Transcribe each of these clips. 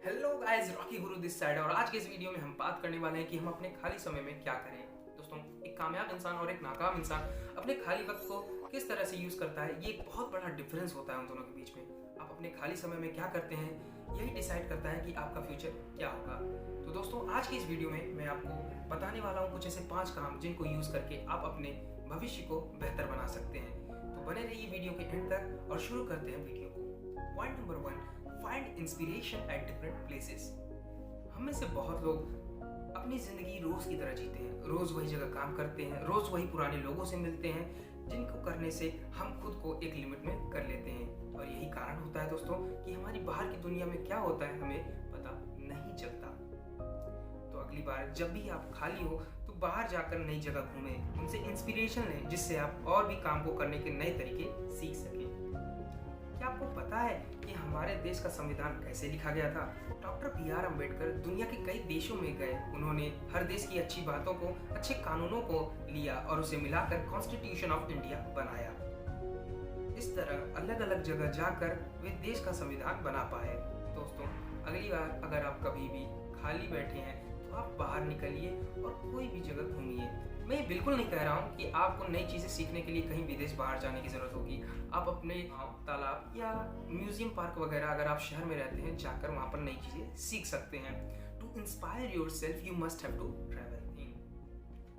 Hello guys, Rocky Guru this side. और आज के इस वीडियो में हम बात करने वाले हैं कि हम अपने खाली समय में क्या करें। दोस्तों, एक कामयाब इंसान और एक नाकाम इंसान अपने खाली वक्त को किस तरह से यूज़ करता है, ये एक बहुत बड़ा डिफरेंस होता है उन दोनों के बीच में। आप अपने खाली समय में क्या करते हैं, यही डिसाइड करता है कि आपका फ्यूचर क्या होगा। तो दोस्तों, आज की इस वीडियो में मैं आपको बताने वाला हूँ कुछ ऐसे 5 काम जिनको यूज़ करके आप अपने भविष्य को बेहतर बना सकते हैं। तो बने रहिए वीडियो के एंड तक और शुरू करते हैं वीडियो को। Point number 1, find inspiration at different places. हम में से बहुत लोग अपनी ज़िंदगी रोज़ की तरह जीते हैं, रोज़ वही जगह काम करते हैं, रोज़ वही पुराने लोगों से मिलते हैं, जिनको करने से हम खुद को एक लिमिट में कर लेते हैं। और यही कारण होता है दोस्तों कि हमारी बाहर की दुनिया में क्या होता है हमें पता नहीं चलता। तो अगली बार जब भी आप खाली हो तो बाहर जाकर नई जगह घूमें, उनसे इंस्पिरेशन लें, जिससे आप और भी काम को करने के नए तरीके सीख सकें। क्या आपको पता है कि हमारे देश का संविधान कैसे लिखा गया था? Doctor B R. अम्बेडकर दुनिया के कई देशों में गए। उन्होंने हर देश की अच्छी बातों को, अच्छे कानूनों को लिया और उसे मिलाकर कॉन्स्टिट्यूशन ऑफ इंडिया बनाया। इस तरह अलग अलग जगह जाकर वे देश का संविधान बना पाए। दोस्तों, अगली बार अगर आप कभी भी खाली बैठे हैं तो आप बाहर निकलिए और कोई भी जगह घूमिए। मैं बिल्कुल नहीं कह रहा हूँ कि आपको नई चीज़ें सीखने के लिए कहीं विदेश बाहर जाने की ज़रूरत होगी। आप अपने तालाब या म्यूजियम पार्क वगैरह अगर आप शहर में रहते हैं, जाकर वहाँ पर नई चीज़ें सीख सकते हैं। To inspire yourself you must have to travel in.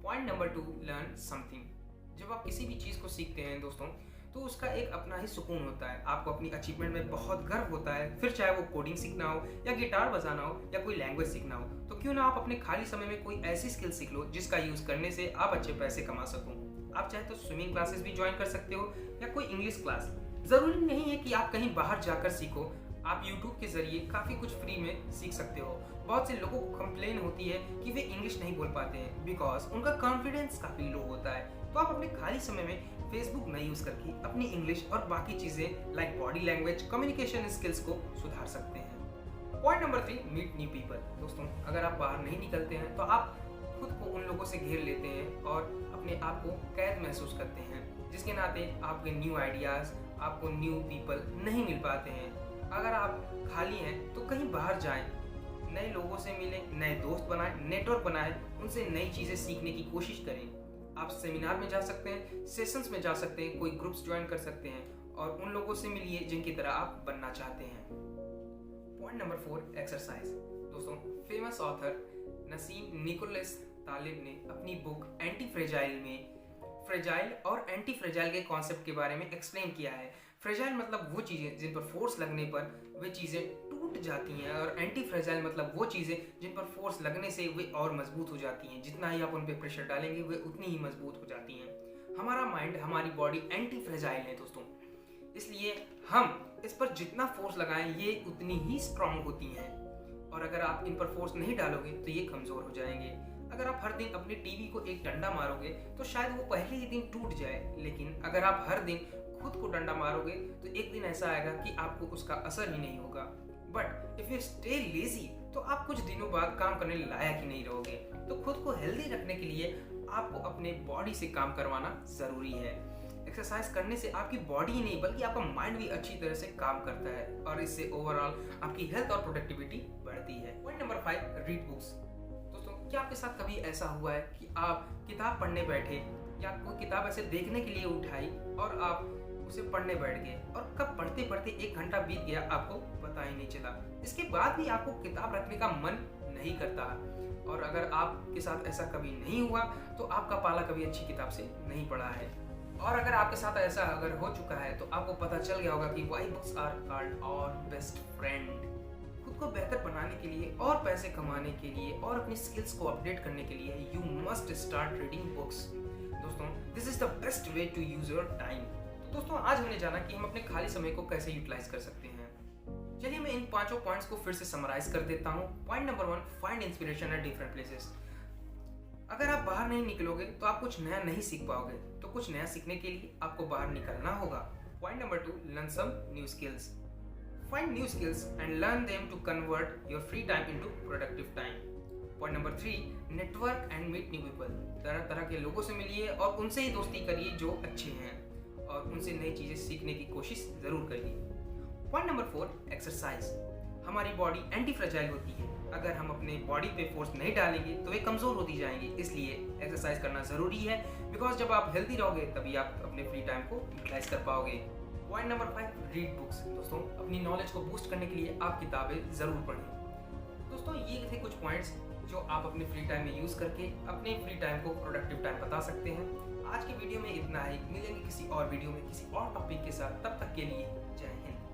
Point number 2, learn something. जब आप किसी भी चीज़ को सीखते हैं दोस्तों, तो उसका एक अपना ही सुकून होता है। आपको अपनी अचीवमेंट में बहुत गर्व होता है, फिर चाहे वो कोडिंग सीखना हो या गिटार बजाना हो या कोई लैंग्वेज सीखना हो। तो क्यों ना आप अपने खाली समय में कोई ऐसी स्किल सीख लो जिसका यूज़ करने से आप अच्छे पैसे कमा सको। आप चाहे तो स्विमिंग क्लासेस भी ज्वाइन कर सकते हो या कोई इंग्लिश क्लास। ज़रूरी नहीं है कि आप कहीं बाहर जाकर सीखो, आप YouTube के ज़रिए काफ़ी कुछ फ्री में सीख सकते हो। बहुत से लोगों को कंप्लेन होती है कि वे इंग्लिश नहीं बोल पाते हैं बिकॉज उनका कॉन्फिडेंस काफ़ी लो होता है। तो आप अपने खाली समय में फेसबुक न यूज़ करके अपनी इंग्लिश और बाकी चीज़ें like body language, communication skills को सुधार सकते हैं। Point number 3, meet new people. दोस्तों, अगर आप बाहर नहीं निकलते हैं तो आप खुद को उन लोगों से घेर लेते हैं और अपने आप को कैद महसूस करते हैं, जिसके नाते आपके न्यू आइडियाज़, आपको न्यू पीपल नहीं मिल पाते हैं। अगर आप खाली हैं तो कहीं बाहर जाएं, नए लोगों से मिलें, नए दोस्त बनाएं, नेटवर्क बनाएं, उनसे नई चीज़ें सीखने की कोशिश करें। आप सेमिनार में जा सकते हैं, सेशंस में जा सकते हैं, कोई ग्रुप्स ज्वाइन कर सकते हैं और उन लोगों से मिलिए जिनकी तरह आप बनना चाहते हैं। Point number 4, exercise. दोस्तों, फेमस ऑथर नसीम निकोलस तालिब ने अपनी बुक एंटी फ्रेजाइल में फ्रेजाइल और एंटी फ्रेजाइल के कॉन्सेप्ट के बारे में एक्सप्लेन किया है। फ्रेजाइल मतलब वो चीज़ें जिन पर फोर्स लगने पर वे चीज़ें टूट जाती हैं, और एंटी फ्रेजाइल मतलब वो चीज़ें जिन पर फोर्स लगने से वे और मजबूत हो जाती हैं। जितना ही आप उन पर प्रेशर डालेंगे वे उतनी ही मजबूत हो जाती हैं। हमारा माइंड, हमारी बॉडी एंटी फ्रेजाइल है दोस्तों, इसलिए हम इस पर जितना फोर्स लगाएं ये उतनी ही स्ट्रांग होती हैं। और अगर आप इन पर फोर्स नहीं डालोगे तो ये कमज़ोर हो जाएंगे। अगर आप हर दिन अपनी टीवी को एक डंडा मारोगे तो शायद वो पहले ही दिन टूट जाए, लेकिन अगर आप हर दिन खुद को डंडा मारोगे तो एक दिन ऐसा आएगा कि आपको उसका असर ही नहीं होगा। But if you stay lazy तो आप कुछ दिनों बाद काम करने लायक ही नहीं रहोगे। तो खुद को हेल्दी रखने के लिए आपको अपने बॉडी से काम करवाना ज़रूरी है। एक्सरसाइज करने से आपकी बॉडी ही नहीं बल्कि आपका माइंड भी अच्छी तरह से काम करता है और इससे ओवरऑल आपकी हेल्थ और प्रोडक्टिविटी बढ़ती है। Point number 5, read books. दोस्तों, क्या आपके साथ कभी ऐसा हुआ है कि आप किताब पढ़ने बैठे या कोई किताब ऐसे देखने के लिए उठाई और आप उसे पढ़ने बैठ गए और कब पढ़ते पढ़ते 1 घंटा बीत गया आपको पता ही नहीं चला। इसके बाद भी आपको किताब रखने का मन नहीं करता। और अगर आपके साथ ऐसा कभी नहीं हुआ तो आपका पाला कभी अच्छी किताब से नहीं पढ़ा है। और अगर आपके साथ ऐसा अगर हो चुका है तो आपको पता चल गया होगा कि why books are called our best friend. खुद को बेहतर बनाने के लिए और पैसे कमाने के लिए और अपनी स्किल्स को अपडेट करने के लिए you must start reading books. दोस्तों, this is the best way to use your time. तो दोस्तों, आज हमने जाना कि हम अपने खाली समय को कैसे यूटिलाइज कर सकते हैं। चलिए मैं इन 5 पॉइंट्स को फिर से समराइज कर देता हूँ। Point number 1, find inspiration at different places. अगर आप बाहर नहीं निकलोगे तो आप कुछ नया नहीं सीख पाओगे, तो कुछ नया सीखने के लिए आपको बाहर निकलना होगा। Point number 2, learn some new skills. Find new skills and learn them to convert your free time into productive time. Point number 3, network and meet new people. तरह तरह के लोगों से मिलिए और उनसे ही दोस्ती करिए जो अच्छे हैं और उनसे नई चीज़ें सीखने की कोशिश ज़रूर करिए। Point number 4, exercise. हमारी बॉडी एंटी फ्रेजाइल होती है। अगर हम अपने बॉडी पे फोर्स नहीं डालेंगे तो वे कमज़ोर होती जाएंगी। इसलिए एक्सरसाइज करना ज़रूरी है, बिकॉज जब आप हेल्दी रहोगे तभी आप अपने फ्री टाइम को यूटिलाइज कर पाओगे। Point number 5, read books. दोस्तों, अपनी नॉलेज को बूस्ट करने के लिए आप किताबें ज़रूर पढ़ें। दोस्तों, ये थे कुछ पॉइंट्स जो आप अपने फ्री टाइम में यूज़ करके अपने फ्री टाइम को प्रोडक्टिव टाइम बता सकते हैं। आज की वीडियो में इतना ही। मिलेंगे किसी और वीडियो में किसी और टॉपिक के साथ। तब तक के लिए जय हिंद।